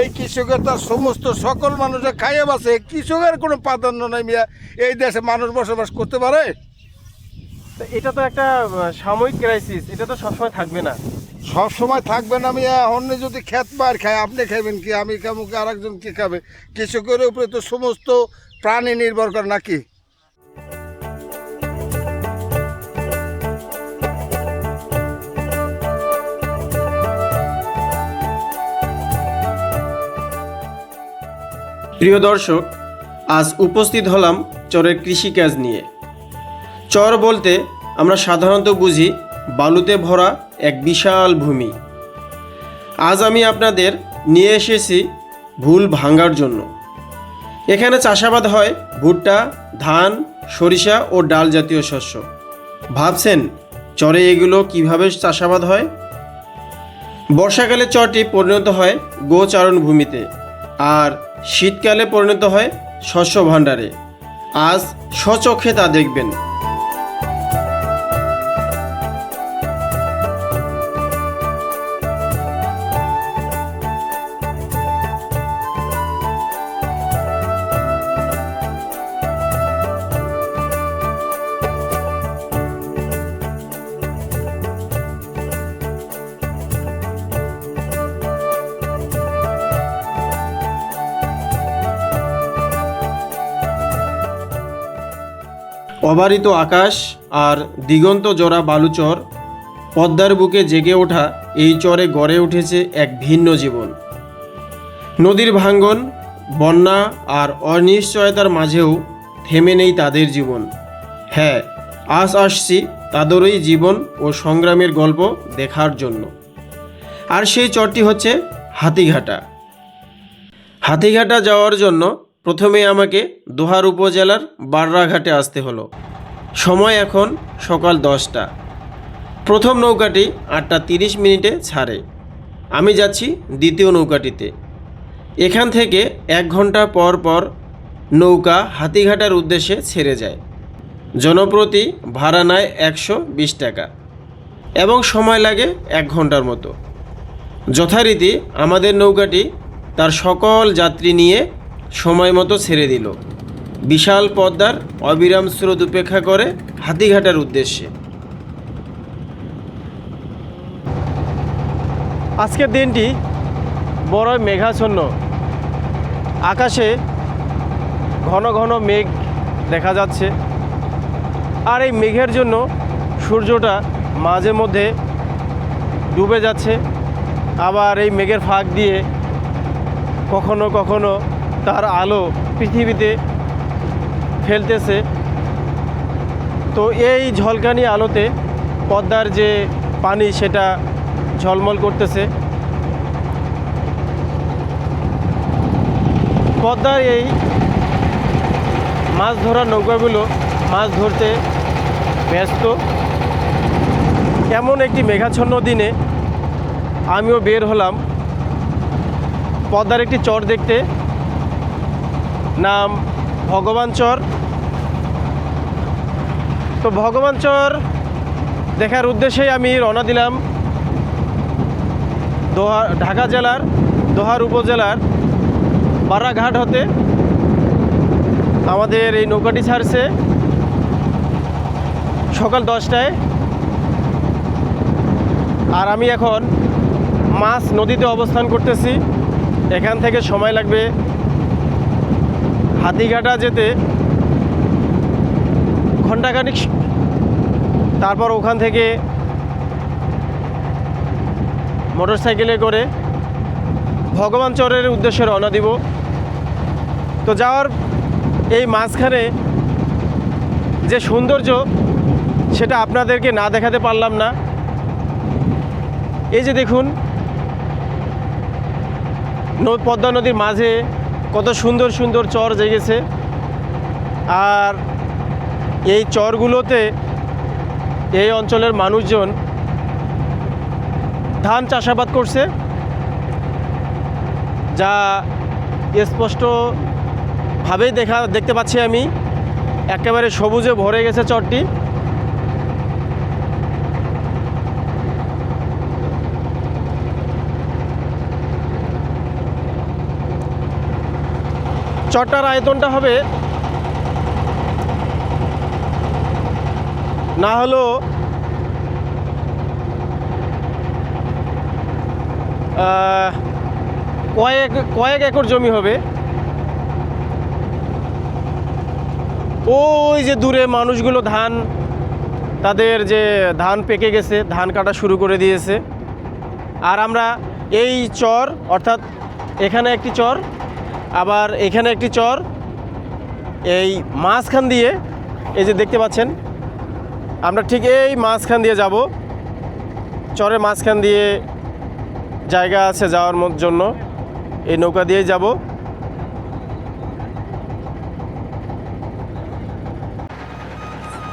এই কৃষকের তার সমস্ত সকল মানুষের খাইয়ে বাসে, কৃষকের কোনো প্রাধান্য নাই মিয়া। এই দেশে মানুষ বসবাস করতে পারে? তো এটা তো একটা সাময়িক ক্রাইসিস, এটা তো সবসময় থাকবে না। সব সময় থাকবে না মিয়া। অন্য যদি খেত বাইর খায়, আপনি খাইবেন কি? আমি খাবো কি? আরেকজন কি খাবে? কৃষকের উপরে তো সমস্ত প্রাণী নির্ভর করে নাকি? প্রিয় দর্শক, আজ উপস্থিত হলাম চরের কৃষিকাজ নিয়ে। চর বলতে আমরা সাধারণত বুঝি বালুতে ভরা এক বিশাল ভূমি। আজ আমি আপনাদের নিয়ে এসেছি ভুল ভাঙার জন্য। এখানে চাষাবাদ হয় ভুট্টা, ধান, সরিষা ও ডাল জাতীয় শস্য। ভাবছেন চরে এগুলো কিভাবে চাষাবাদ হয়? বর্ষাকালে চরটি পরিণত হয় গোচারণ ভূমিতে, আর শীতকালে পরিণত হয় শস্য ভাণ্ডারে। আজ স্বচক্ষে তা দেখবেন। অবারিত আকাশ আর দিগন্ত জোড়া বালুচর, পদ্মার বুকে জেগে ওঠা এই চরে গড়ে উঠেছে এক ভিন্ন জীবন। নদীর ভাঙ্গন, বন্যা আর অনিশ্চয়তার মাঝেও থেমে নেই তাদের জীবন। হ্যাঁ, আজ আসছি তাদেরই জীবন ও সংগ্রামের গল্প দেখার জন্য। আর সেই চরটি হচ্ছে হাতিঘাটা। হাতিঘাটা যাওয়ার জন্য প্রথমে আমাকে দোহার উপজেলার বাররাঘাটে আসতে হলো। সময় এখন সকাল 10টা। প্রথম নৌকাটি 8:30 ছাড়ে। আমি যাচ্ছি দ্বিতীয় নৌকাটিতে। এখান থেকে 1 ঘন্টা পর পর নৌকা হাতিঘাটার উদ্দেশ্যে ছেড়ে যায়। জনপ্রতি ভাড়া নেয় 120 টাকা এবং সময় লাগে 1 ঘন্টার মতো। যথারীতি আমাদের নৌকাটি তার সকল যাত্রী নিয়ে সময় মতো ছেড়ে দিল, বিশাল পদ্মার অবিরাম স্রোত উপেক্ষা করে হাতিঘাটার উদ্দেশ্যে। আজকের দিনটি বড়ই মেঘাচ্ছন্ন। আকাশে ঘন ঘন মেঘ দেখা যাচ্ছে, আর এই মেঘের জন্য সূর্যটা মাঝে মধ্যে ডুবে যাচ্ছে, আবার এই মেঘের ফাঁক দিয়ে কখনো কখনো তার আলো পৃথিবীতে ফেলতেছে। তো এই ঝলকানি আলোতে পদ্মার যে পানি সেটা ঝলমল করতেছে। পদ্মার এই মাছ ধরার নৌকাগুলো মাছ ধরতে ব্যস্ত। এমন একটি মেঘাচ্ছন্ন দিনে আমিও বের হলাম পদ্মার একটি চর দেখতে, নাম ভগবান চর। তো ভগবান চর দেখার উদ্দেশ্যেই আমি রওনা দিলাম ঢাকা জেলার দোহার উপজেলার বাররাঘাট হতে। আমাদের এই নৌকাটি ছাড়ছে সকাল 10টায়, আর আমি এখন মাছ নদীতে অবস্থান করতেছি। এখান থেকে সময় লাগবে হাতিঘাটা যেতে ঘণ্টাখানিক। তারপর ওখান থেকে মোটরসাইকেলে করে ভগবান চরের উদ্দেশ্যে রওনা দিব। তো যাওয়ার এই মাঝখানে যে সৌন্দর্য সেটা আপনাদেরকে না দেখাতে পারলাম না। এই যে দেখুন, পদ্মা নদীর মাঝে কত সুন্দর সুন্দর চর জেগেছে, আর এই চরগুলোতে এই অঞ্চলের মানুষজন ধান চাষাবাদ করছে, যা স্পষ্টভাবেই দেখতে পাচ্ছি আমি। একেবারে সবুজে ভরে গেছে চরটি। চরটার আয়তনটা হবে না হলো কয়েক একর জমি হবে। ওই যে দূরে মানুষগুলো তাদের যে ধান পেকে গেছে, ধান কাটা শুরু করে দিয়েছে। আর আমরা এই চর, অর্থাৎ এখানে একটি চর, আবার এখানে একটি চর, এই মাঝখান দিয়ে, এই যে দেখতে পাচ্ছেন, আমরা ঠিক এই মাঝখান দিয়ে যাব। চরের মাঝখান দিয়ে জায়গা আছে যাওয়ার জন্য, এই নৌকা দিয়েই যাব।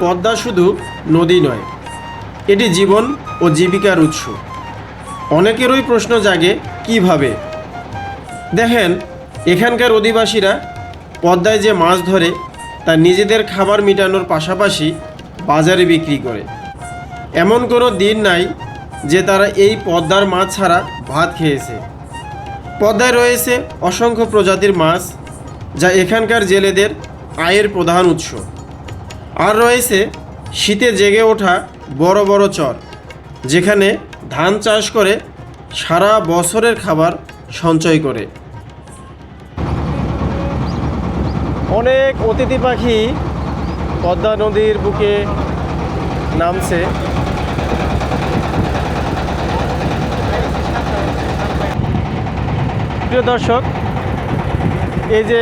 পদ্মা শুধু নদী নয়, এটি জীবন ও জীবিকার উৎস। অনেকেরই প্রশ্ন জাগে কিভাবে। দেখেন, এখানকার অধিবাসীরা পদ্মায় যে মাছ ধরে তা নিজেদের খাবার মেটানোর পাশাপাশি বাজারে বিক্রি করে। এমন কোনো দিন নাই যে তারা এই পদ্মার মাছ ছাড়া ভাত খেয়েছে। পদ্মায় রয়েছে অসংখ্য প্রজাতির মাছ, যা এখানকার জেলেদের আয়ের প্রধান উৎস। আর রয়েছে শীতে জেগে ওঠা বড় বড় চর, যেখানে ধান চাষ করে সারা বছরের খাবার সঞ্চয় করে। অনেক অতিথি পাখি পদ্মা নদীর বুকে নামছে। প্রিয় দর্শক, এই যে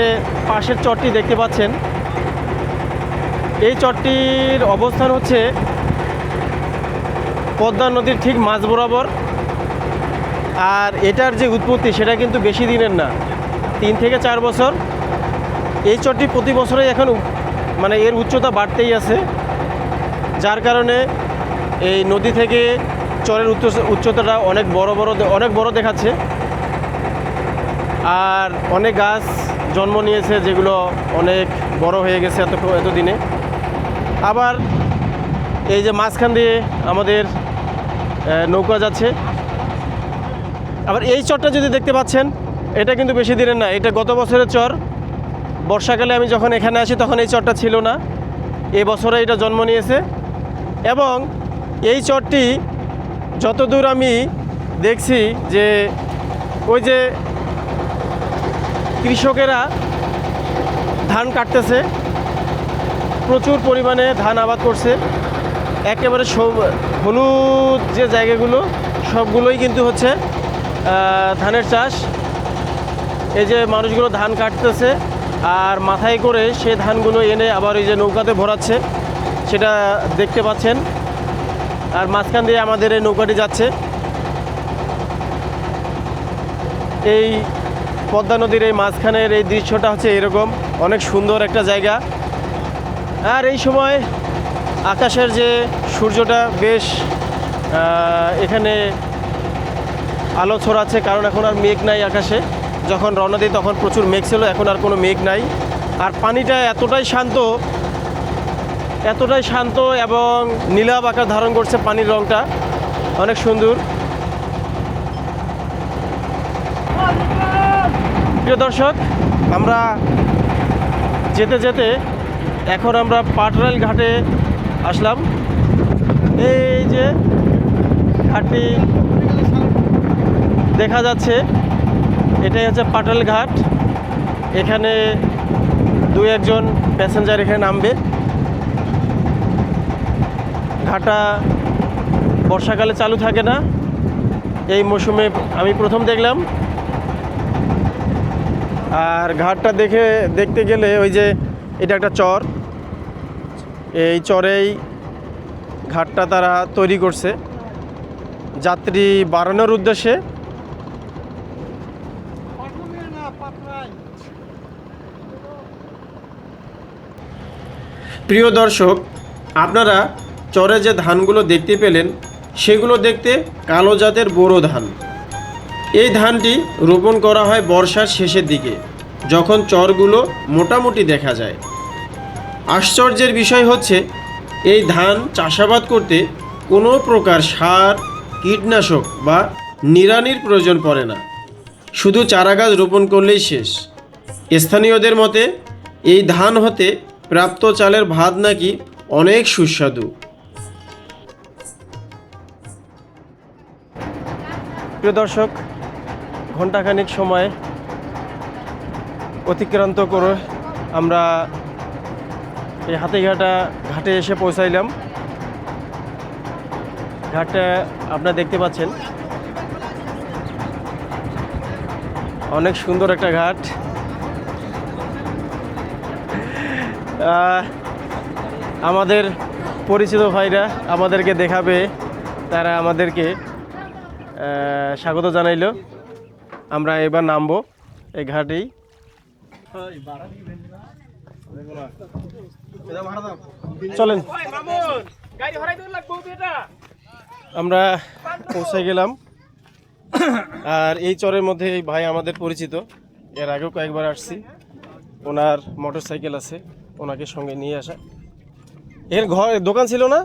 পাশের চরটি দেখতে পাচ্ছেন, এই চরটির অবস্থান হচ্ছে পদ্মা নদীর ঠিক মাঝ বরাবর। আর এটার যে উৎপত্তি সেটা কিন্তু বেশি দিনের না, 3 থেকে 4 বছর। এই চরটি প্রতি বছরেই এখন এর উচ্চতা বাড়তেই আছে, যার কারণে এই নদী থেকে চরের উচ্চতাটা অনেক বড় দেখাচ্ছে। আর অনেক গাছ জন্ম নিয়েছে, যেগুলো অনেক বড় হয়ে গেছে এতদিনে। আবার এই যে মাঝখান দিয়ে আমাদের নৌকা যাচ্ছে। আবার এই চরটা যদি দেখতে পাচ্ছেন, এটা কিন্তু বেশি দিনের না, এটা গত বছরের চর। বর্ষাকালে আমি যখন এখানে আসি তখন এই চরটা ছিল না, এই বছরে এটা জন্ম নিয়েছে। এবং এই চরটি যতদূর আমি দেখছি যে ওই যে কৃষকেরা ধান কাটতেছে, প্রচুর পরিমাণে ধান আবাদ করছে। একেবারে হলুদ যে জায়গাগুলো সবগুলোই কিন্তু হচ্ছে ধানের চাষ। এই যে মানুষগুলো ধান কাটতেছে আর মাথায় করে সে ধানগুলো এনে আবার এই যে নৌকাতে ভরাচ্ছে, সেটা দেখতে পাচ্ছেন। আর মাঝখান দিয়ে আমাদের এই নৌকাটি যাচ্ছে। এই পদ্মা নদীর এই মাঝখানের এই দৃশ্যটা হচ্ছে এরকম, অনেক সুন্দর একটা জায়গা। আর এই সময় আকাশের যে সূর্যটা বেশ এখানে আলো ছড়াচ্ছে, কারণ এখন আর মেঘ নাই আকাশে। যখন রওনা দিই তখন প্রচুর মেঘ ছিল, এখন আর কোনো মেঘ নাই। আর পানিটা এতটাই শান্ত এবং নীলাভ আকার ধারণ করছে, পানির রঙটা অনেক সুন্দর। প্রিয় দর্শক, আমরা যেতে যেতে এখন আমরা পাটরাইল ঘাটে আসলাম। এই যে ঘাটটি দেখা যাচ্ছে, এটাই হচ্ছে পাটরাইল ঘাট। এখানে 2-1 প্যাসেঞ্জার এখানে নামবে। ঘাটটা বর্ষাকালে চালু থাকে না, এই মৌসুমে আমি প্রথম দেখলাম। আর ঘাটটা দেখতে গেলে ওই যে এটা একটা চর, এই চরেই ঘাটটা তারা তৈরি করছে যাত্রী বাড়ানোর উদ্দেশ্যে। প্রিয় দর্শক, আপনারা চরে যে ধানগুলো দেখতে পেলেন, সেগুলো দেখতে কালো জাতের বোরো ধান। এই ধানটি রোপণ করা হয় বর্ষার শেষের দিকে, যখন চরগুলো মোটামুটি দেখা যায়। আশ্চর্যের বিষয় হচ্ছে, এই ধান চাষাবাদ করতে কোনো প্রকার সার, কীটনাশক বা নিড়ানির প্রয়োজন পড়ে না, শুধু চারাগাছ রোপণ করলেই শেষ। স্থানীয়দের মতে এই ধান হতে প্রাপ্ত চালের ভাত নাকি অনেক সুস্বাদু। প্রিয় দর্শক, ঘণ্টাখানিক সময় অতিক্রান্ত করে আমরা এই হাতিঘাটা ঘাটে এসে পৌঁছাইলাম। ঘাটটা আপনারা দেখতে পাচ্ছেন, অনেক সুন্দর একটা ঘাট। আমাদের পরিচিত ভাইরা আমাদেরকে দেখাবে, তারা আমাদেরকে স্বাগত জানাইলো। আমরা এবার নামবো এই ঘাটেই। চলেন, আমরা পৌঁছে গেলাম। আর এই চরের মধ্যে এই ভাই আমাদের পরিচিত, এর আগেও কয়েকবার আসছি। ওনার মোটর সাইকেল আছে, ওনাকে সঙ্গে নিয়ে আসা। এখানে ঘর দোকান ছিল না?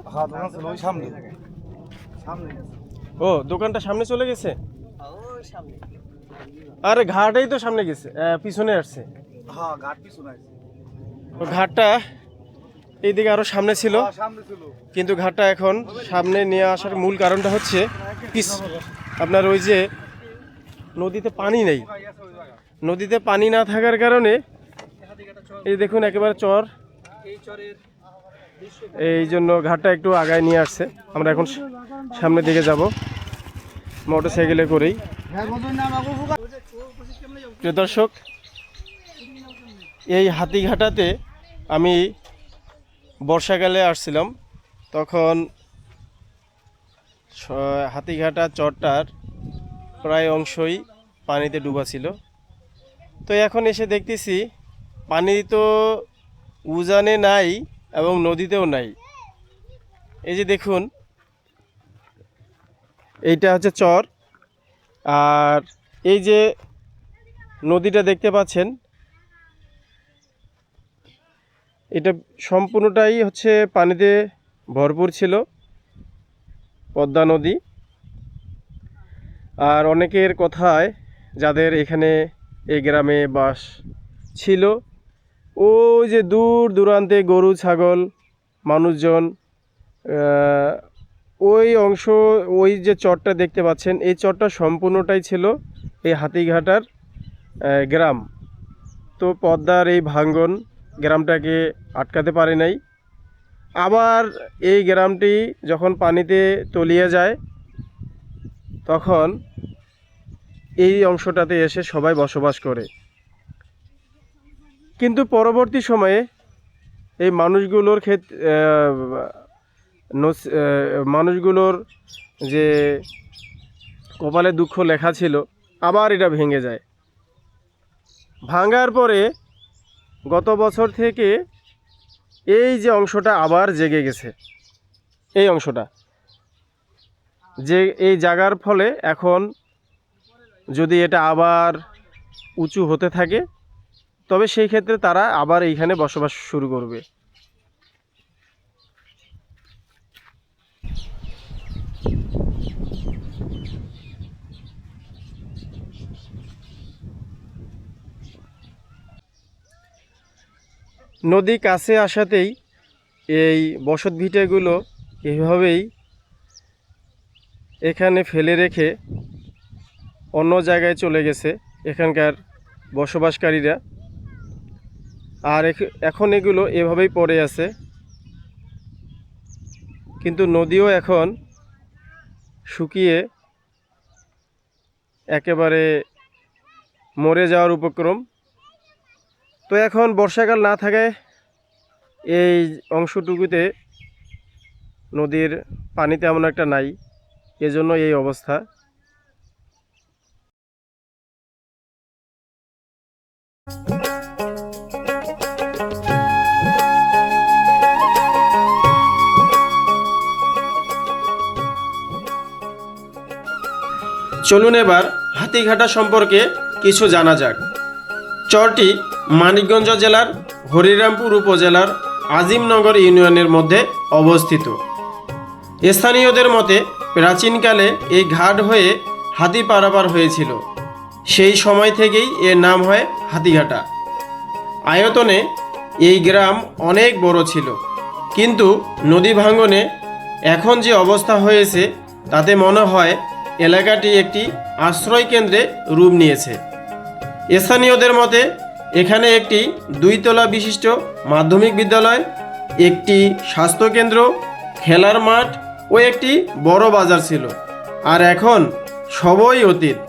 ও, দোকানটা সামনে চলে গেছে। আরে ঘাটেই তো সামনে গেছে, পিছনে আসছে। ঘাটটা এইদিকে আরো সামনে ছিল, কিন্তু ঘাটটা এখন সামনে নিয়ে আসার মূল কারণটা হচ্ছে আপনার ওই যে নদীতে পানি নেই। নদীতে পানি না থাকার কারণে এই দেখুন একেবারে চর, এই জন্য ঘাটটা একটু আগায় নিয়ে আসছে। আমরা এখন সামনের দিকে যাব মোটর সাইকেলে করেই। প্রিয় দর্শক, এই হাতিঘাটাতে আমি বর্ষাকালে আসছিলাম, তখন হাতিঘাটা চরটার প্রায় অংশই পানিতে ডুবা ছিল। তো এখন এসে দেখতেছি পানি তো উজানে নাই এবং নদীতেও নাই। এই যে দেখুন, এইটা হচ্ছে চর, আর এই যে নদীটা দেখতে পাচ্ছেন, এটা সম্পূর্ণটাই হচ্ছে পানিতে ভরপুর ছিল, পদ্মা নদী। আর অনেকের কথায়, যাদের এখানে এই গ্রামে বাস ছিল, ওই যে দূর দূরান্তে গরু ছাগল মানুষজন, ওই অংশ, ওই যে চরটা দেখতে পাচ্ছেন, এই চরটা সম্পূর্ণটাই ছিল এই হাতিঘাটার গ্রাম। তো পদ্মার এই ভাঙ্গন গ্রামটাকে আটকাতে পারে নাই। আবার এই গ্রামটি যখন পানিতে তলিয়ে যায়, তখন এই অংশটাতে এসে সবাই বসবাস করে। কিন্তু পরবর্তী সময়ে এই মানুষগুলোর যে কপালে দুঃখ লেখা ছিল, আবার এটা ভেঙে যায়। ভাঙার পরে গত বছর থেকে এই যে অংশটা আবার জেগে গেছে, এই অংশটা যে এই জায়গার ফলে এখন যদি এটা আবার উঁচু হতে থাকে, তবে সেই ক্ষেত্রে তারা আবার এইখানে বসবাস শুরু করবে। নদী কাছে আসাতেই এই বসত ভিটেগুলো এইভাবেই এখানে ফেলে রেখে অন্য জায়গায় চলে গেছে এখানকার বসবাসকারীরা। আর এখন এগুলো এভাবেই পড়ে আছে, কিন্তু নদীও এখন শুকিয়ে একেবারে মরে যাওয়ার উপক্রম। তো এখন বর্ষাকাল না থাকায় এই অংশটুকুতে নদীর পানি তেমন একটা নাই, এজন্য এই অবস্থা। চলুন এবার হাতিঘাটা সম্পর্কে কিছু জানা যাক। চরটি মানিকগঞ্জ জেলার হরিরামপুর উপজেলার আজিমনগর ইউনিয়নের মধ্যে অবস্থিত। স্থানীয়দের মতে প্রাচীনকালে এই ঘাট হয়ে হাতি পারাপার হয়েছিল, সেই সময় থেকেই এর নাম হয় হাতিঘাটা। আয়তনে এই গ্রাম অনেক বড় ছিল, কিন্তু নদী ভাঙ্গনে এখন যে অবস্থা হয়েছে তাতে মনে হয় এলাকাটি একটি আশ্রয় কেন্দ্রে রূপ নিয়েছে। স্থানীয়দের মতে এখানে একটি 2 তলা বিশিষ্ট মাধ্যমিক বিদ্যালয়, একটি স্বাস্থ্যকেন্দ্র, খেলার মাঠ ও একটি বড় বাজার ছিল, আর এখন সবই অতীত।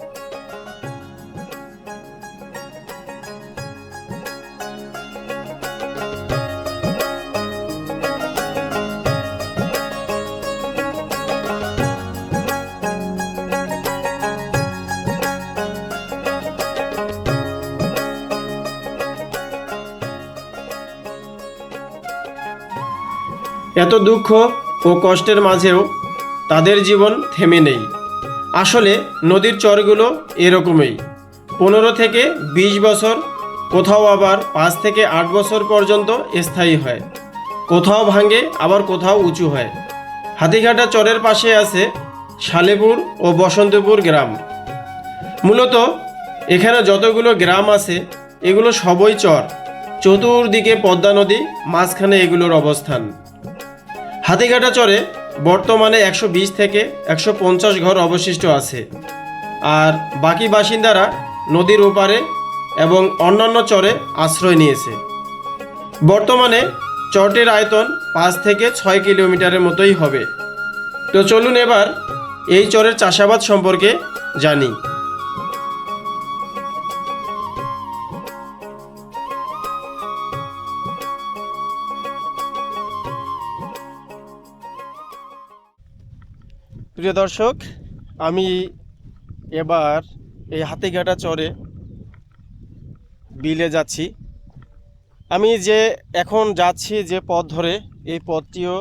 এত দুঃখ ও কষ্টের মাঝেও তাদের জীবন থেমে নেই। আসলে নদীর চরগুলো এরকমই, 15 থেকে 20 বছর, কোথাও আবার 5 থেকে 8 বছর পর্যন্ত স্থায়ী হয়, কোথাও ভাঙে আবার কোথাও উঁচু হয়। হাতিঘাটা চরের পাশে আছে সালেপুর ও বসন্তপুর গ্রাম। মূলত এখানে যতগুলো গ্রাম আছে এগুলো সবই চর, চতুর্দিকে পদ্মা নদী, মাঝখানে এগুলোর অবস্থান। হাতিঘাটা চরে বর্তমানে 120 থেকে 150 ঘর অবশিষ্ট আছে, আর বাকি বাসিন্দারা নদীর ওপারে এবং অন্যান্য চরে আশ্রয় নিয়েছে। বর্তমানে চরটির আয়তন 5 থেকে 6 কিলোমিটারের মতোই হবে। তো চলুন এবার এই চরের চাষাবাদ সম্পর্কে জানি। প্রিয় দর্শক, আমি এবার এই হাতিঘাটা চরে বিলে যাচ্ছি। আমি যে এখন যাচ্ছি যে পথ ধরে, এই পথটিও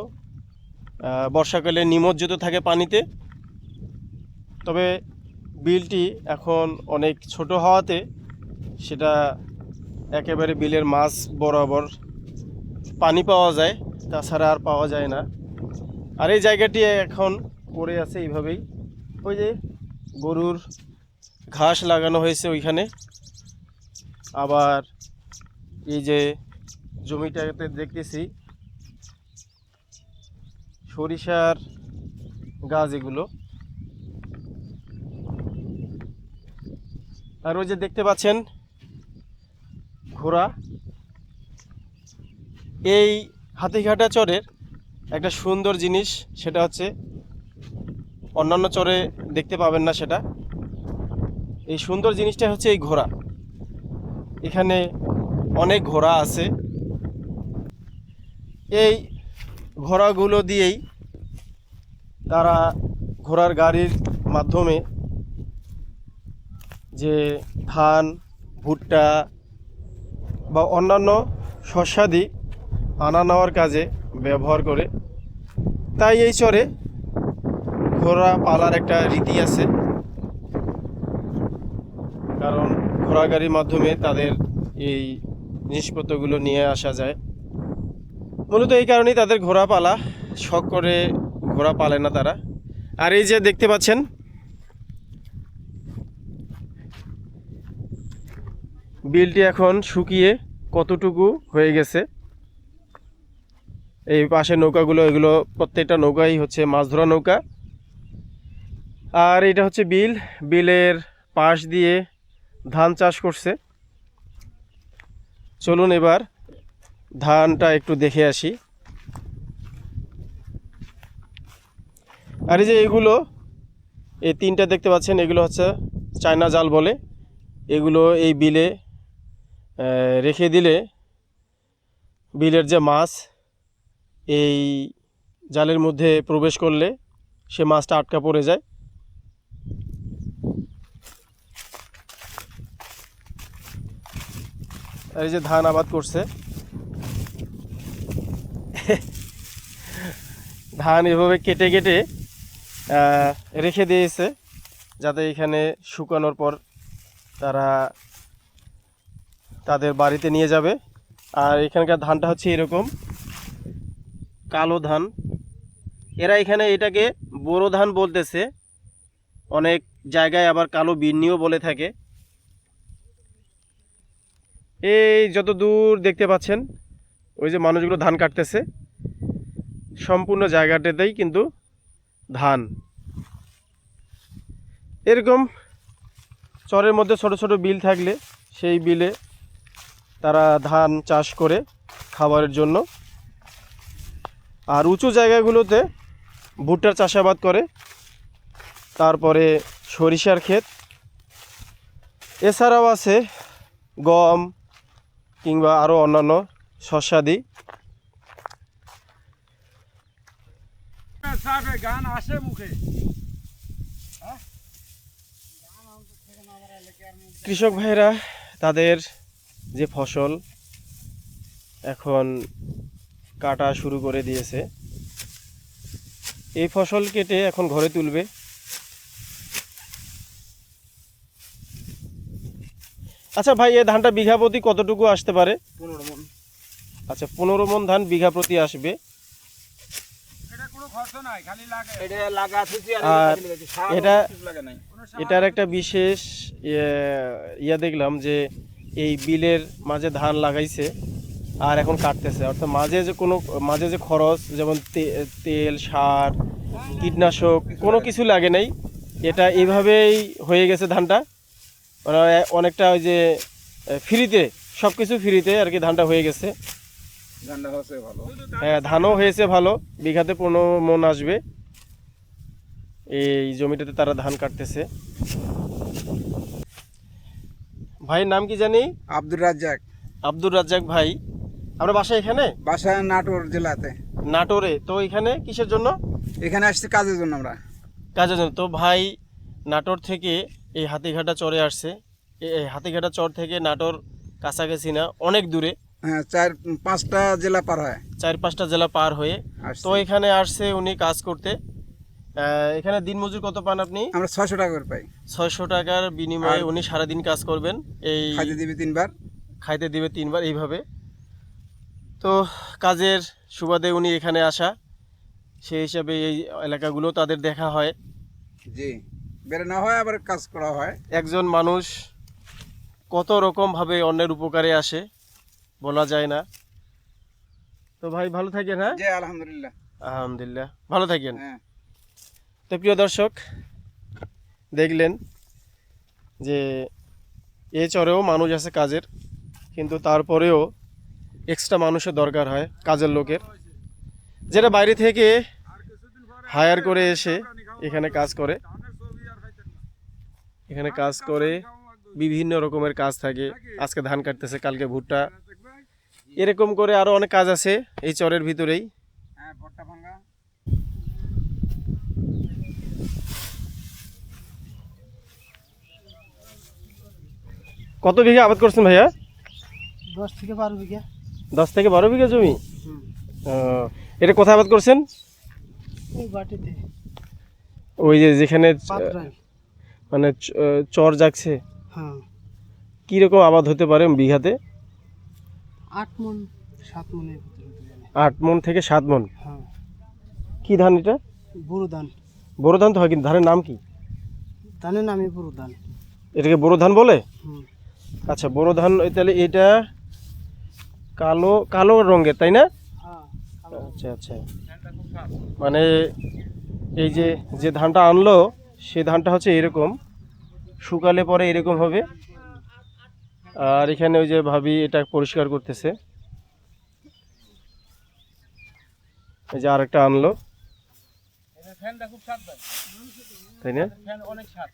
বর্ষাকালে নিমজ্জিত থাকে পানিতে। তবে বিলটি এখন অনেক ছোট হওয়াতে সেটা একেবারে বিলের মাছ বরাবর পানি পাওয়া যায়, তাছাড়া আর পাওয়া যায় না। আর এই জায়গাটি এখন পড়ে আছে এইভাবেই, ওই যে গরুর ঘাস লাগানো হয়েছে ওইখানে। আবার এই যে জমিটাতে দেখতেছি সরিষার গাছ এগুলো। আর ওই যে দেখতে পাচ্ছেন ঘোড়া। এই হাতিঘাটা চরের একটা সুন্দর জিনিস, সেটা হচ্ছে অন্যান্য চরে দেখতে পাবেন না সেটা। এই সুন্দর জিনিসটা হচ্ছে এই ঘোড়া। এখানে অনেক ঘোড়া আছে। এই ঘোড়াগুলো দিয়েই তারা ঘোড়ার গাড়ির মাধ্যমে যে ধান, ভুট্টা বা অন্যান্য শস্যাদি আনা নেওয়ার কাজে ব্যবহার করে। তাই এই চরে ঘোড়া পালার একটা রীতি আছে, কারণ ঘোড়া গাড়ির মাধ্যমে তাদের এই জিনিসপত্রগুলো নিয়ে আসা যায়। মূলত এই কারণেই তাদের ঘোড়া পালা, শখ করে ঘোড়া পালে না তারা। আর এই যে দেখতে পাচ্ছেন বিলটি এখন শুকিয়ে কতটুকু হয়ে গেছে। এই পাশে নৌকাগুলো, এগুলো প্রত্যেকটা নৌকাই হচ্ছে মাছ ধরা নৌকা। আর এটা হচ্ছে বিল, বিলের পাশ দিয়ে ধান চাষ করছে। চলুন এবার ধানটা একটু দেখে আসি। আর এই যে এগুলো, এই 3টা দেখতে পাচ্ছেন, এগুলো হচ্ছে চায়না জাল বলে। এগুলো এই বিলে রেখে দিলে বিলের যে মাছ এই জালের মধ্যে প্রবেশ করলে সে মাছটা আটকা পড়ে যায়। আর এই যে ধান আবাদ করছে, ধান এভাবে কেটে কেটে রেখে দিয়েছে, যাতে এখানে শুকানোর পর তারা তাদের বাড়িতে নিয়ে যাবে। আর এখানকার ধানটা হচ্ছে এরকম কালো ধান। এরা এখানে এটাকে বোরো ধান বলতেছে, অনেক জায়গায় আবার কালো বিন্নিও বলে থাকে। এই যত দূর দেখতে পাচ্ছেন ওই যে মানুষগুলো ধান কাটতেছে, সম্পূর্ণ জায়গাটাতেই কিন্তু ধান। এরকম চরের মধ্যে ছোট ছোট বিল থাকলে সেই বিলে তারা ধান চাষ করে খাবারের জন্য, আর উঁচু জায়গাগুলোতে ভুট্টার চাষাবাদ করে, তারপরে সরিষার ক্ষেত, এছাড়াও আছে গম কিংবা আরও অন্যান্য শস্যাদি। গান আসে মুখে। কৃষক ভাইরা তাদের যে ফসল এখন কাটা শুরু করে দিয়েছে, এই ফসল কেটে এখন ঘরে তুলবে। আচ্ছা ভাই, এই ধানটা বিঘা প্রতি কতটুকু আসতে পারে? 15 মণ। আচ্ছা, 15 মণ ধান বিঘা প্রতি আসবে। আর এটার একটা বিশেষ দেখলাম যে এই বিলের মাঝে ধান লাগাইছে আর এখন কাটতেছে, অর্থাৎ মাঝে যে খরচ, যেমন তেল, সার, কীটনাশক কোনো কিছু লাগে নাই, এটা এইভাবেই হয়ে গেছে ধানটা। মানে অনেকটা ওই যে ফ্রিতে, সব কিছু ফ্রিতে আর কি ধানটা হয়ে গেছে। হ্যাঁ, ধানও হয়েছে ভালো, বিঘাতে 15 মণ আসবে। এই জমিটাতে তারা ধান কাটতেছে। ভাইয়ের নাম কি জানি? আব্দুর রাজ্জাক। আব্দুর রাজ্জাক ভাই, আমরা বাসা এখানে? বাসা নাটোর জেলাতে। নাটোরে। তো এখানে কিসের জন্য? এখানে আসছি কাজের জন্য। আমরা কাজের জন্য। তো ভাই নাটোর থেকে এই হাতিঘাটা চরে আসছে। এই হাতিঘাটা চর থেকে নাটোর কাছাকাছি না, অনেক দূরে। হ্যাঁ, 4-5টা জেলা পার হয়। 4-5টা জেলা পার হয়ে তো এখানে আসছে উনি কাজ করতে। এখানে দিনমজুর কত পান আপনি? আমরা 600 টাকা করে পাই। 600 টাকার বিনিময়ে উনি সারাদিন কাজ করবেন। এই খাইতে দিবে 3 বার। খাইতে দিবে 3 বার এইভাবে। তো কাজের সুবাদে উনি এখানে আসা, সেই হিসাবে এই এলাকাগুলো তাদের দেখা হয়। জি, বেরোনো হয় আবার কাজ করা হয়। একজন মানুষ কত রকমভাবে অন্যের উপকারে আসে, বলা যায় না। তো ভাই ভালো থাকেন। হ্যাঁ, জি আলহামদুলিল্লাহ। আলহামদুলিল্লাহ, ভালো থাকেন। হ্যাঁ। তো প্রিয় দর্শক, দেখলেন যে এ চরেও মানুষ আছে কাজের, কিন্তু তারপরেও এক্সট্রা মানুষের দরকার হয়, কাজের লোকের, যেটা বাইরে থেকে হায়ার করে এসে এখানে কাজ করে। এখানে কাজ করে বিভিন্ন রকমের কাজ থাকে, আজকে ধান কাটতেছে, কালকে ভুট্টা, এরকম করে আরও অনেক কাজ আছে এই চরের ভিতরেই। হ্যাঁ, ভুট্টা ভাঙা। কত বিঘা আবাদ করছেন ভাইয়া? 10 থেকে 12 বিঘা। 10 থেকে 12 বিঘা জমি। এটা কোথায় আবাদ করছেন? এই বাটিতে। ওই যে যেখানে মানে চর জাগছে। হ্যাঁ। কীরকম আবাদ হতে পারে বিঘাতে? 8 মণ 7 মণের ভিতরে। 8 মণ থেকে 7 মণ। হ্যাঁ। কি ধান এটা? বোরো ধান। বোরো ধান তো হয়, কিন্তু ধানের নাম কি? ধানের নামই বোরো ধান। এটাকে বোরো ধান বলে? হুম। আচ্ছা, বোরো ধান। তাহলে এটা কালো কালো রঙের, তাই না? হ্যাঁ। আচ্ছা আচ্ছা, মানে এই যে যে ধানটা আনলো সে ধানটা হচ্ছে এরকম, শুকালে পরে এরকম হবে। আর এখানে ওই যে ভাবি এটা পরিষ্কার করতেছে, এই যে আরেকটা আনলো, তাই না? অনেক স্বাদ।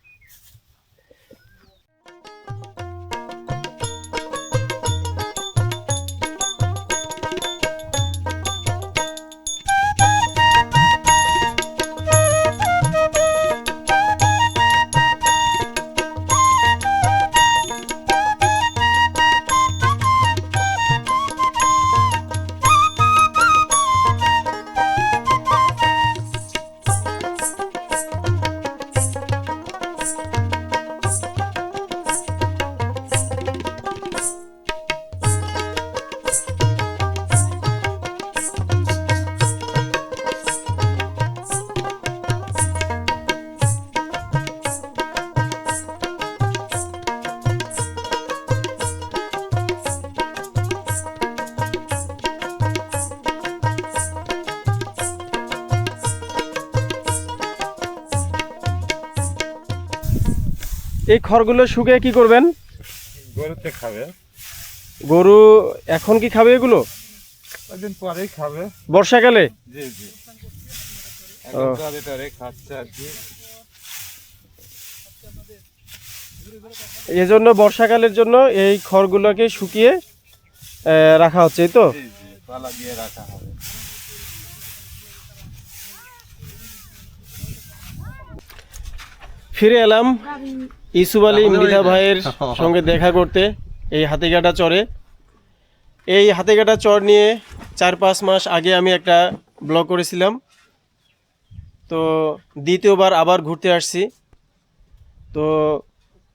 এই খড়গুলো শুকিয়ে কি করবেন? গরুতে খাবে। গরু এখন কি খাবে এগুলো? কদিন পরেই খাবে। বর্ষাকালে? জি জি, ও। টরে টরে খাচ্ছে আর কি। এজন্য বর্ষাকালের জন্য এই খড়গুলোকে শুকিয়ে রাখা হচ্ছে, এই তো? জি জি, পালা দিয়ে রাখা হবে। ফিরে এলাম ইসুফ আলী মৃধা ভাইয়ের সঙ্গে দেখা করতে এই হাতিঘাটা চরে। এই হাতিঘাটা চর নিয়ে 4-5 মাস আগে আমি একটা ব্লগ করেছিলাম, তো দ্বিতীয়বার আবার ঘুরতে আসছি। তো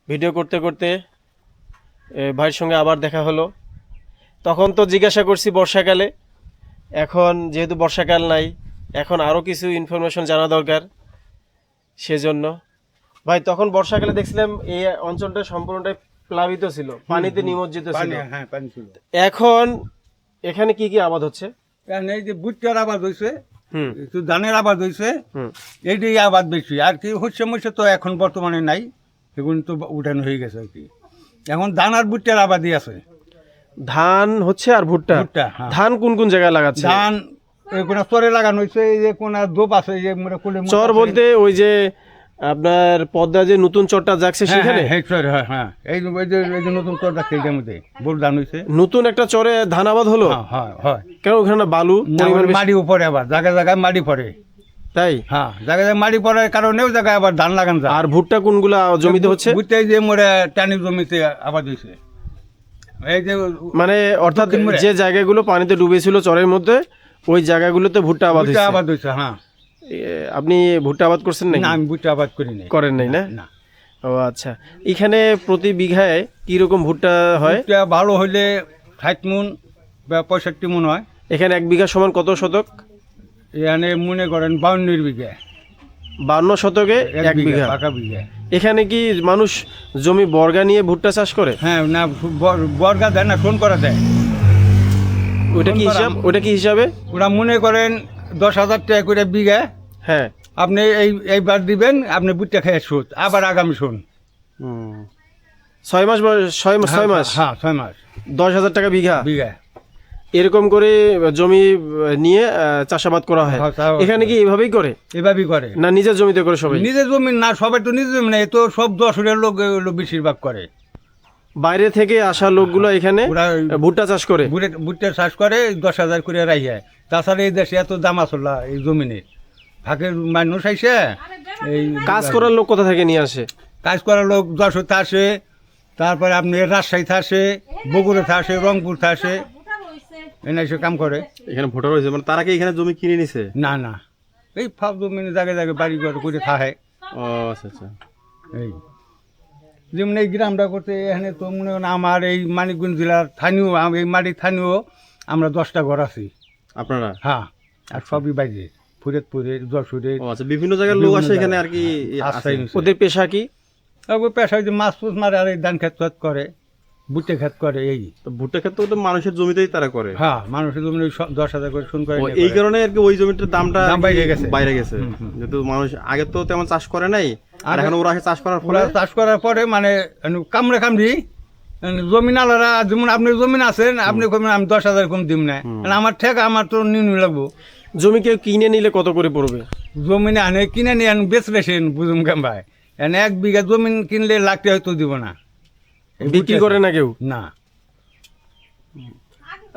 ভিডিও করতে করতে ভাইয়ের সঙ্গে আবার দেখা হলো। তখন তো জিজ্ঞাসা করছি বর্ষাকালে, এখন যেহেতু বর্ষাকাল নাই, এখন আরও কিছু ইনফরমেশন জানা দরকার, সেজন্য। ভাই তখন বর্ষাকালে দেখছিলাম এই অঞ্চলটা সম্পূর্ণটাই প্লাবিত ছিল, পানিতে নিমজ্জিত ছিল। হ্যাঁ, পানি ছিল। এখন এখানে কি কি আবাদ হচ্ছে? এই যে ভুট্টার আবাদ হয়েছে, হুম একটু ধানের আবাদ হয়েছে, হুম। এইটাই আবাদ বেশি। আর কি হচ্ছে মরছে তো এখন বর্তমানে নাই, এগুলো তো উঠানো হয়ে গেছে আর কি। এখন ধান আর ভুট্টার আবাদই আছে। ধান হচ্ছে আর ভুট্টা। ভুট্টা, হ্যাঁ। ধান কোন কোন জায়গায় লাগাচ্ছে? ধান এই কোনা চরে লাগানো হয়েছে, এই যে কোনা দোপ আছে, এই যে মোরা কোলে মোটা চর আছে। বলতে ওই যে আপনার পদ্মা যে নতুন চরটা যাচ্ছে হ্যাঁ, সেখানে? হ্যাঁ, চর, হ্যাঁ হ্যাঁ, এই যে নতুন চর রাখছে এইটার মধ্যে বড় ধান হয়েছে। নতুন একটা চরে ধান আবাদ হলো? হ্যাঁ হ্যাঁ হয়। কেন ওখানে না বালু না, পরিমাণ বেশি? মাটি উপরে আবার জায়গায় জায়গায় মাটি পড়ে। তাই? হ্যাঁ, জায়গায় জায়গায় মাটি পড়ার কারণেও জায়গায় আবার ধান লাগান যায়। আর ভুট্টা কোনগুলা জমিতে হচ্ছে? বুঝতে যে মোরে টানি জমিতে আবাদ হয়েছে, এই যে মানে অর্থাৎ দক্ষিণ মোড়ে। যে জায়গাগুলো পানিতে ডুবেছিল চরের মধ্যে, ওই জায়গাগুলোতে ভুট্টা আবাদ ভুট্টা হয়েছে। আবাদ হয়েছে। হ্যাঁ, আপনি ভুট্টা আবাদ করছেন নাকি? না আমি ভুট্টা আবাদ করি নাই। করেন নাই না? না, ও আচ্ছা। এখানে প্রতি বিঘায় কি রকম ভুট্টা হয়? ভুট্টা ভালো হইলে 60 মণ বা 65 মণ হয়। এখানে 1 বিঘা সমান কত শতক? এখানে মনে করেন 52 বিঘা, 52 শতকে 1 বিঘা। পাকা বিঘা। এখানে কি মানুষ জমি বর্গা নিয়ে ভুট্টা চাষ করে? হ্যাঁ, না বর্গা দেয় না, ফোন করা দেয়। ওটা কি হিসাব? ওটা কি হিসাবে? ওরা মনে করেন 10,000 টাকা করে বিঘা। হ্যাঁ। আপনি এইবার দিবেন, আপনি ভুট্টা খেয়ে শোধ, আবার আগামী শোন। 6 মাস 6 মাস হ্যাঁ, 6 মাস 10,000 টাকা বিঘা বিঘা। এরকম করে জমি নিয়ে চাষাবাদ করা হয়। হ্যাঁ, চাষাবাদ এখানে কি এভাবেই করে এভাবেই করে। না নিজের জমিতে করে সবাই? নিজের জমি না, সবাই তো নিজের জমি না, এ তো সব দশরের লোক এগুলো বেশিরভাগ করে। বাইরে থেকে আসা লোকগুলো এখানে ওরা ভুট্টা চাষ করে। ভুট্টা চাষ করে 10,000 করে রাইয়া। তাছাড়া এই দেশে এত দাম আসলা এই জমিনের, ফাঁকের মানুষ আইসে এই কাজ করার লোক কোথা থেকে নিয়ে আসে? কাজ করার লোক যশোরতে আসে, তারপরে আপনি রাজশাহীতে আসে, বগুড়াতে আসে, রংপুরতে আসে, এনে এসে কাম করে। এখানে ভোটার হয়েছে মানে তারা কি এখানে জমি কিনে নিছে? না না, এই ফাঁক জমিনে জায়গায় জায়গায় বাড়ি ঘর করে থাকে। ও আচ্ছা আচ্ছা। এই যেমন এই গ্রামটা করতে এখানে তো মনে করেন আমার এই মানিকগঞ্জ জেলার স্থানীয়, এই মাটির স্থানীয় আমরা 10টা ঘর আছি। আপনারা? হ্যাঁ, আর সবই বাইরে, ফরিদপুরের, যশোরের। ও আচ্ছা, বিভিন্ন জায়গার লোক আসে এখানে আর কি আশ্রয় আছে। নিছে। ওদের পেশা কি? ওই পেশায় যে মাছ ফুস মারে, আর এই ধান খেত ফেত করে, বুটে খেত করে। এই তো ভুট্টা ক্ষেত্রে তো মানুষের জমিতেই তারা করে। হ্যাঁ, মানুষের জমি 10,000 করে শুন করে ও, নিয়ে এই করে। কারণে আর কি ওই জমিটার দামটা দাম বাইরে গেছে। বাইরে গেছে। হুম, হুম। যেহেতু মানুষ আগে তো তেমন চাষ করে নাই, আর আগে- এখন ওরা আসে চাষ করার ফলে ওরা চাষ করার পরে মানে কামড়ে কামড়ি জমিন আলাদা। যেমন আপনি জমিন আছেন, আপনি কমেন আমি 10,000 কম দিম না, কারণ আমার ঠেকা আমার তো নিয়ে লাগবো। জমি কেউ কিনে নিলে কত করে পড়বে? জমিনে আনে কিনে নিয়ে বেচলেছেন বুঝুম কেম ভাই, এনে 1 বিঘা জমিন কিনলে লাখ টাকা হয়তো দিব না। এই বিক্রি করে না কেউ? না।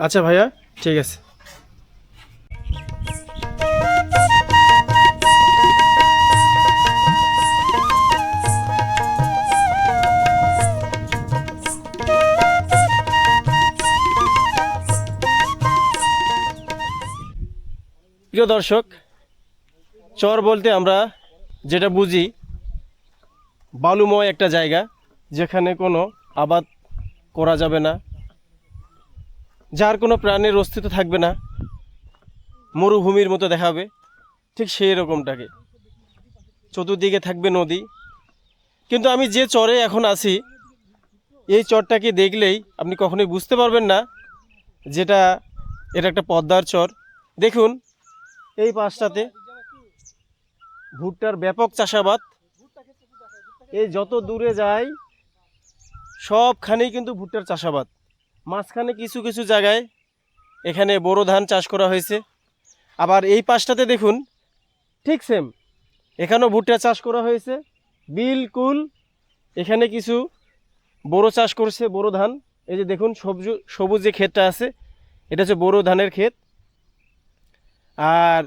আচ্ছা ভাইয়া, ঠিক আছে। প্রিয় দর্শক, চর বলতে আমরা যেটা বুঝি বালুময় একটা জায়গা, যেখানে কোনো আবাদ করা যাবে না, যার কোনো প্রাণের অস্তিত্ব থাকবে না, মরুভূমির মতো দেখাবে, ঠিক সেই রকমটাকে। চতুর্দিকে থাকবে নদী। কিন্তু আমি যে চরে এখন আছি, এই চরটাকে দেখলেই আপনি কখনোই বুঝতে পারবেন না এটা একটা পদ্মার চর। দেখুন এই পাশটাতে ভুট্টার ব্যাপক চাষাবাদ, এই যত দূরে যায় সবখানেই কিন্তু ভুট্টার চাষাবাদ। মাঝখানে কিছু কিছু জায়গায় এখানে বোরো ধান চাষ করা হয়েছে। আবার এই পাশটাতে দেখুন ঠিক সেম, এখানেও ভুট্টা চাষ করা হয়েছে বিলকুল। এখানে কিছু বোরো চাষ করছে, বোরো ধান। এই যে দেখুন সবুজ সবুজ যে ক্ষেতটা আছে, এটা হচ্ছে বোরো ধানের ক্ষেত। আর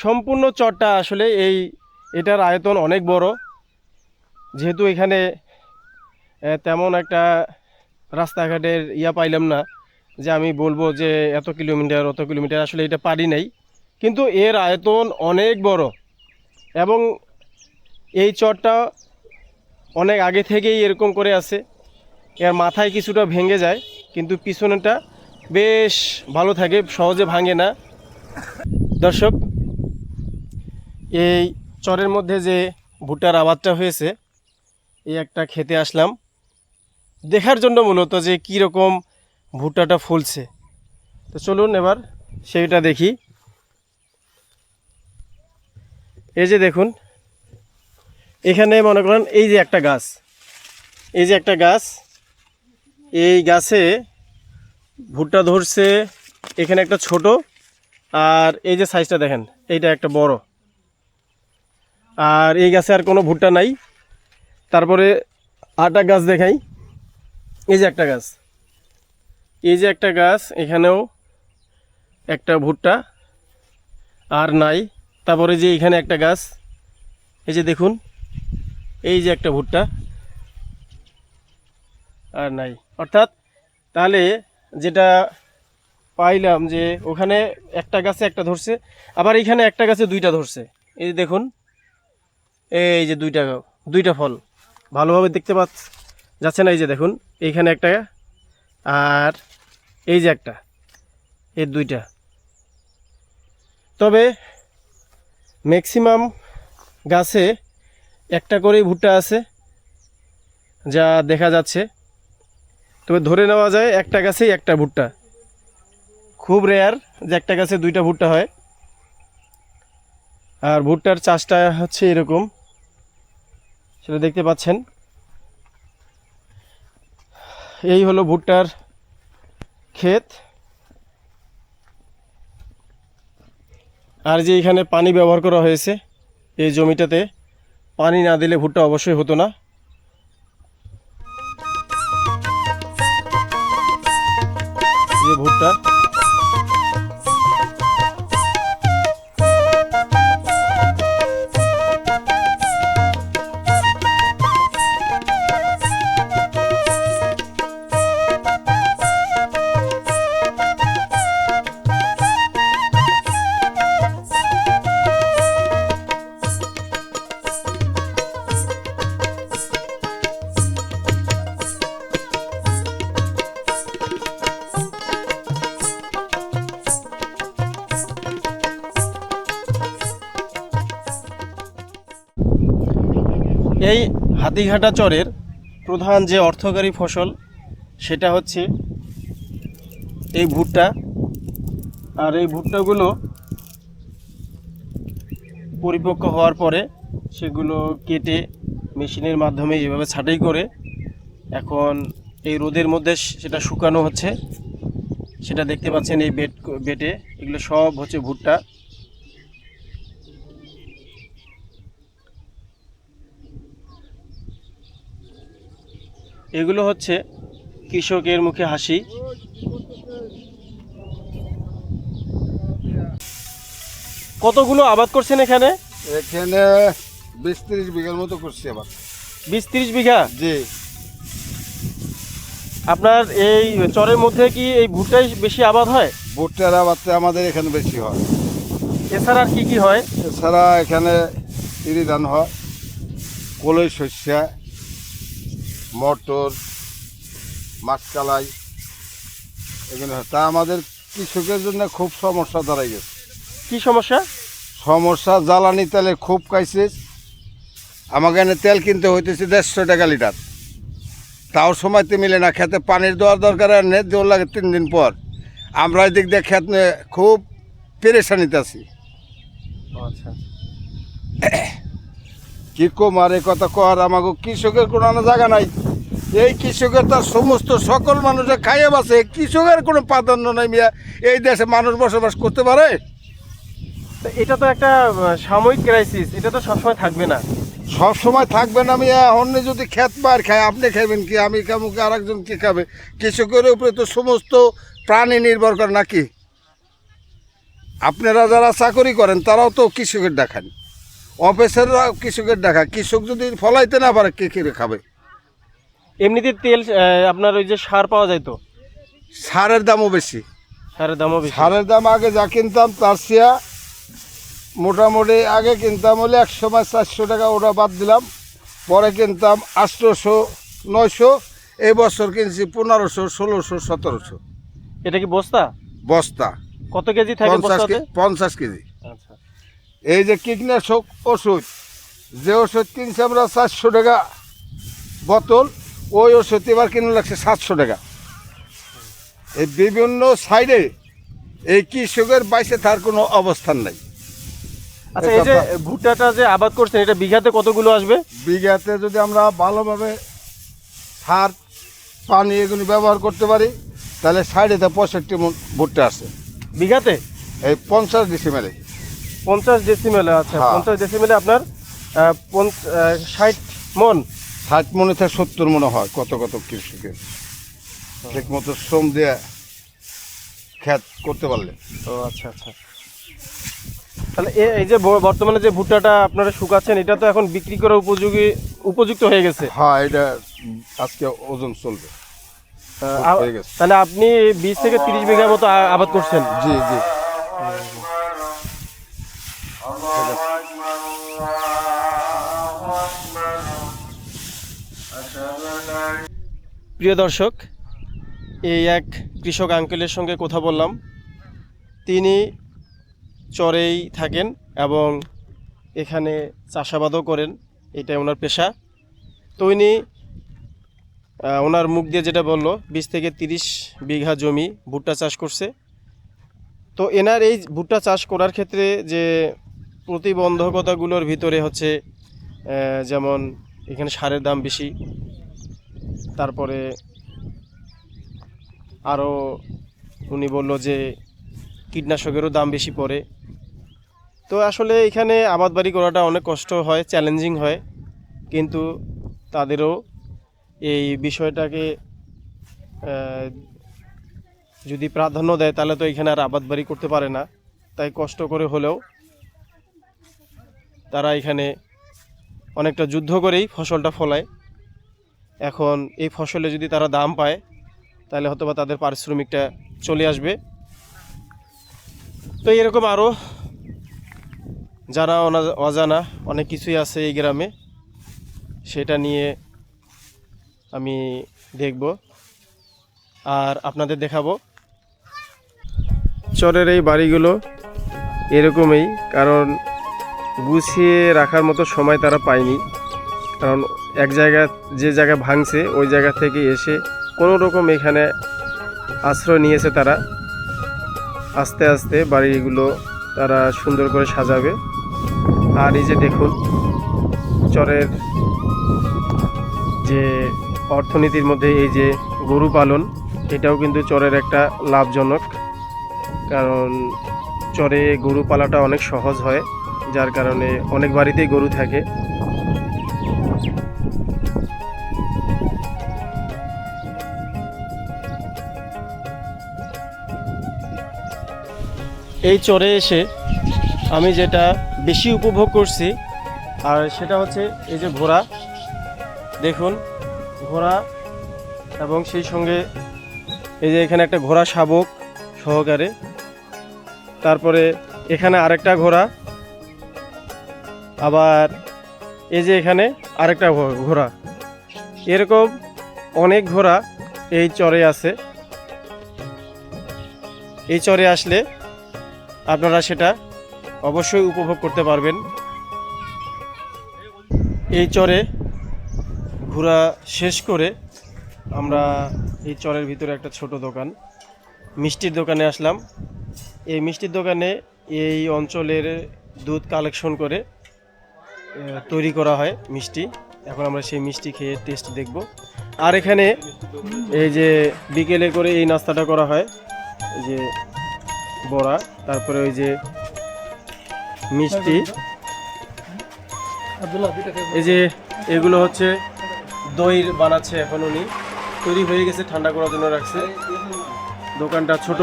সম্পূর্ণ চরটা আসলে এটার আয়তন অনেক বড়। যেহেতু এখানে তেমন একটা রাস্তাঘাটের পাইলাম না যে আমি বলবো যে এত কিলোমিটার অত কিলোমিটার, আসলে এটা পারি নাই, কিন্তু এর আয়তন অনেক বড়। এবং এই চরটা অনেক আগে থেকেই এরকম করে আছে। এর মাথায় কিছুটা ভেঙে যায়, কিন্তু পিছনেটা বেশ ভালো থাকে, সহজে ভাঙে না। দর্শক, এই চরের মধ্যে যে ভুট্টার আবাদটা হয়েছে, এই একটা খেতে আসলাম দেখার জন্য, মূলত যে কীরকম ভুট্টাটা ফুলছে। তো চলুন এবার সেইটা দেখি। এই যে দেখুন, এখানে মনে করেন এই যে একটা গাছ, এই যে একটা গাছ, এই গাছে ভুট্টা ধরছে। এখানে একটা ছোট, আর এই যে সাইজটা দেখেন, এইটা একটা বড়। আর এই গাছে আর কোনো ভুট্টা নাই। তারপরে আটা গাছ দেখাই, এই যে একটা গাছ, এই যে একটা গাছ, এখানেও একটা ভুট্টা আর নাই। তারপরে যে এখানে একটা গাছ, এই যে দেখুন, এই যে একটা ভুট্টা আর নাই। অর্থাৎ তাহলে যেটা পাইলাম যে ওখানে একটা গাছে একটা ধরছে, আবার এখানে একটা গাছে দুইটা ধরছে। এই যে দেখুন, এই যে দুইটা ফল ভালোভাবে দেখতে যাচ্ছে না। এই যে দেখুন, এইখানে একটা আর এই যে একটা, এই দুইটা। তবে ম্যাক্সিমাম গাছে একটা করেই ভুট্টা আছে যা দেখা যাচ্ছে। তবে ধরে নেওয়া যায় একটা গাছেই একটা ভুট্টা। খুব রেয়ার যে একটা গাছে দুইটা ভুট্টা হয়। আর ভুট্টার চাষটা হচ্ছে এরকম, সেটা দেখতে পাচ্ছেন। এই হলো ভুট্টার ক্ষেত। আর যে এখানে পানি ব্যবহার করা হয়েছে, এই জমিটাতে পানি না দিলে ভুট্টা অবশ্যই হতো না। যে ভুট্টা, এই হাতিঘাটা চরের প্রধান যে অর্থকারী ফসল সেটা হচ্ছে এই ভুট্টা। আর এই ভুট্টাগুলো পরিপক্ক হওয়ার পরে সেগুলো কেটে মেশিনের মাধ্যমে এভাবে ছাঁটাই করে এখন এই রোদের মধ্যে সেটা শুকানো হচ্ছে। সেটা দেখতে পাচ্ছেন এই বেটে, এগুলো সব হচ্ছে ভুট্টা। এগুলো হচ্ছে কৃষকের মুখে হাসি। কতগুলো আবাদ করছেন এখানে? এখানে 20-30 বিঘার মতো করছি আবার। 20-30 বিঘা? জি। আপনার এই চরের মধ্যে কি এই ভুট্টাই বেশি আবাদ হয়? ভুট্টার আবাদটা আমাদের এখানে বেশি হয়। এছাড়া আর কি কি হয়? এছাড়া এখানে ইরি ধান হয়, কলই শস্যা, মটর, মাছকালাই, এগুলো হয়। তা আমাদের কৃষকের জন্য খুব সমস্যা দাঁড়াই গেছে। কি সমস্যা? সমস্যা, জ্বালানি তেলে খুব ক্রাইসিস। আমাকে এনে তেল কিনতে হইতেছে 150 টাকা লিটার, তাও সময়তে মিলে না। খেতে পানির দেওয়ার দরকার, এনে দেওয়ার লাগে 3 দিন পর। আমরা এদিক দিয়ে খেত নিয়ে খুব পেরেশানিতে আছি। আচ্ছা। কি কম আর এই কথা কর, আমাকে কৃষকের কোনো জায়গা নাই। এই কৃষকের তার সমস্ত সকল মানুষের খাইয়ে বাসে, কৃষকের কোনো প্রাধান্য নাই মিয়া। এই দেশে মানুষ বসবাস করতে পারে? তো এটা তো একটা সাময়িক ক্রাইসিস, এটা তো সবসময় থাকবে না। সব সময় থাকবে না মিয়া। অন্য যদি খেত পার খায়, আপনি খাবেন কি, আমি খাবো কি, আরেকজন কি খাবে? কৃষকের উপরে তো সমস্ত প্রাণী নির্ভর করে নাকি? আপনারা যারা চাকরি করেন তারাও তো কৃষকের দেখান, অফিসাররা কৃষকের দেখা। কৃষক যদি ফলাইতে না পারে কে কিনে খাবে? এমনিতে তেল আপনার ওই যে সার পাওয়া যায় তো, সারের দামও বেশি। সারের দামও বেশি। সারের দাম আগে যা কিনতাম তার চেয়ে মোটামুটি আগে কিনতাম হলে 100-400 টাকা, ওটা বাদ দিলাম। পরে কিনতাম 800, 900, এই বছর কিনছি 1500, 1600, 1700 এটা কি বস্তা? বস্তা। কত কেজি থাকে বস্তাতে? 50 কেজি। আচ্ছা। এই যে কীটনাশক ওষুধ, যে ওষুধ কিনছি আমরা 400 টাকা বোতল, ওই ওষুধ এবার কিনে লাগছে 700 টাকা। এই বিভিন্ন সাইডে এই কৃষকের বাইসে তার কোনো অবস্থান নাই। আচ্ছা, এই যে ভুট্টাটা যে আবাদ করছেন, এটা বিঘাতে কতগুলো আসবে? বিঘাতে যদি আমরা ভালোভাবে সার পানি এগুলি ব্যবহার করতে পারি তাহলে 65 মণ ভুট্টা আসে বিঘাতে। এই 50 ডিসিমেলে। 50 ডেসিমেলে? আচ্ছা, হ্যাঁ। 50 ডেসিমেলে আপনার 60 মণ। 60 মনে থেকে 70 মনে হয় কত কত কৃষকের ঠিক মতো শ্রম দিয়ে খেত করতে পারলে। ও আচ্ছা আচ্ছা। তাহলে এই যে বর্তমানে যে ভুট্টাটা আপনারা শুকাচ্ছেন, এটা তো এখন বিক্রি করার উপযুক্ত হয়ে গেছে। হ্যাঁ, এটা আজকে ওজন চলবে। হয়ে গেছে। তাহলে আপনি 20 থেকে 30 বিঘা মতো আবাদ করছেন? জি জি। প্রিয় দর্শক, এই এক কৃষক আঙ্কেলের সঙ্গে কথা বললাম। তিনি চরেই থাকেন এবং এখানে চাষাবাদও করেন, এটাই ওনার পেশা। তো উনি ওনার মুখ দিয়ে যেটা বললো, 20 থেকে 30 বিঘা জমি ভুট্টা চাষ করছে। তো এনার এই ভুট্টা চাষ করার ক্ষেত্রে যে প্রতিবন্ধকতাগুলোর ভিতরে হচ্ছে যেমন এখানে সারের দাম বেশি, তারপরে আরও উনি বলল যে কীটনাশকেরও দাম বেশি পড়ে। তো আসলে এখানে আবাদবাড়ি করাটা অনেক কষ্ট হয়, চ্যালেঞ্জিং হয়, কিন্তু তাদেরও এই বিষয়টাকে যদি প্রাধান্য দেয় তাহলে তো এখানে আর আবাদবাড়ি করতে পারে না। তাই কষ্ট করে হলেও তারা এখানে অনেকটা যুদ্ধ করেই ফসলটা ফলায়। এখন এই ফসলে যদি তারা দাম পায় তাহলে হয়তো বা তাদের পারিশ্রমিকটা চলে আসবে। তো এরকম আরও জানা অজানা অনেক কিছুই আছে এই গ্রামে, সেটা নিয়ে আমি দেখব আর আপনাদের দেখাবো। চরের এই বাড়িগুলো এরকমই, কারণ গুছিয়ে রাখার মতো সময় তারা পায়নি। কারণ এক জায়গা, যে জায়গা ভাঙছে ওই জায়গা থেকে এসে কোনো রকম এখানে আশ্রয় নিয়েছে তারা। আস্তে আস্তে বাড়িগুলো তারা সুন্দর করে সাজাবে। আর এই যে দেখুন, চরের যে অর্থনীতির মধ্যে এই যে গরু পালন, এটাও কিন্তু চরের একটা লাভজনক। কারণ চরে গরু পালাটা অনেক সহজ হয়, যার কারণে অনেক বাড়িতেই গরু থাকে। এই চরে এসে আমি যেটা বেশি উপভোগ করছি আর সেটা হচ্ছে এই যে ঘোড়া। দেখুন ঘোড়া, এবং সেই সঙ্গে এই যে এখানে একটা ঘোড়া শাবক সহকারে, তারপরে এখানে আরেকটা ঘোড়া, আবার এই যে এখানে আরেকটা ঘোড়া, এরকম অনেক ঘোড়া এই চরে আছে। এই চরে আসলে আপনারা সেটা অবশ্যই উপভোগ করতে পারবেন। এই চরে ঘোরা শেষ করে আমরা এই চরের ভিতরে একটা ছোট দোকান, মিষ্টির দোকানে আসলাম। এই মিষ্টির দোকানে এই অঞ্চলের দুধ কালেকশন করে তৈরি করা হয় মিষ্টি। এখন আমরা সেই মিষ্টি খেয়ে টেস্ট দেখব। আর এখানে এই যে বিকেলে করে এই নাস্তাটা করা হয়, এই যে বড়া, তারপরে ওই যে মিষ্টি, এই যে এগুলো হচ্ছে দই বানাচ্ছে এখন উনি, তৈরি হয়ে গেছে, ঠান্ডা করার জন্য রাখছে। দোকানটা ছোট।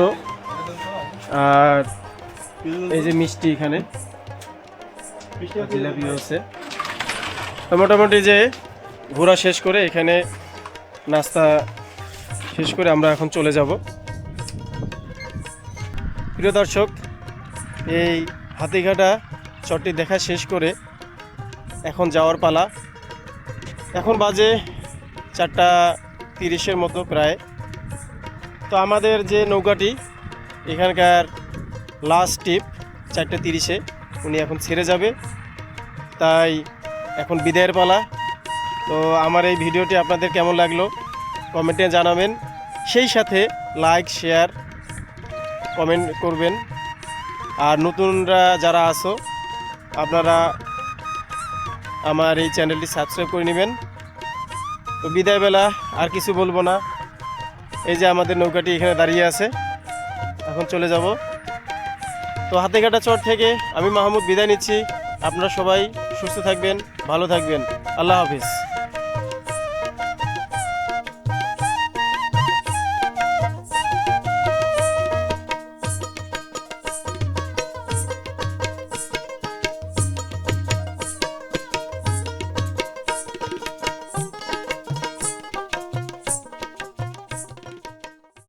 আর এই যে মিষ্টি এখানে জিলাপি হচ্ছে। তো মোটামুটি যে ঘোরা শেষ করে এখানে নাস্তা শেষ করে আমরা এখন চলে যাব। প্রিয় দর্শক, এই হাতিঘাটা চরটি দেখা শেষ করে এখন যাওয়ার পালা। এখন বাজে 4:30 মতো প্রায়। তো আমাদের যে নৌকাটি এখানকার লাস্ট ট্রিপ 4:30, উনি এখন ছেড়ে যাবে, তাই এখন বিদায়ের পালা। তো আমার এই ভিডিওটি আপনাদের কেমন লাগলো কমেন্টে জানাবেন, সেই সাথে লাইক শেয়ার কমেন্ট করবেন। আর নতুনরা যারা আছো আপনারা আমার এই চ্যানেলটি সাবস্ক্রাইব করে নেবেন। তো বিদায়বেলা আর কিছু বলবো না, এই যে আমাদের নৌকাটি এখানে দাঁড়িয়ে আছে, এখন চলে যাব। তো হাতিঘাটা চর থেকে আমি মাহমুদ বিদায় নিচ্ছি। আপনারা সবাই সুস্থ থাকবেন, ভালো থাকবেন। আল্লাহ হাফিজ।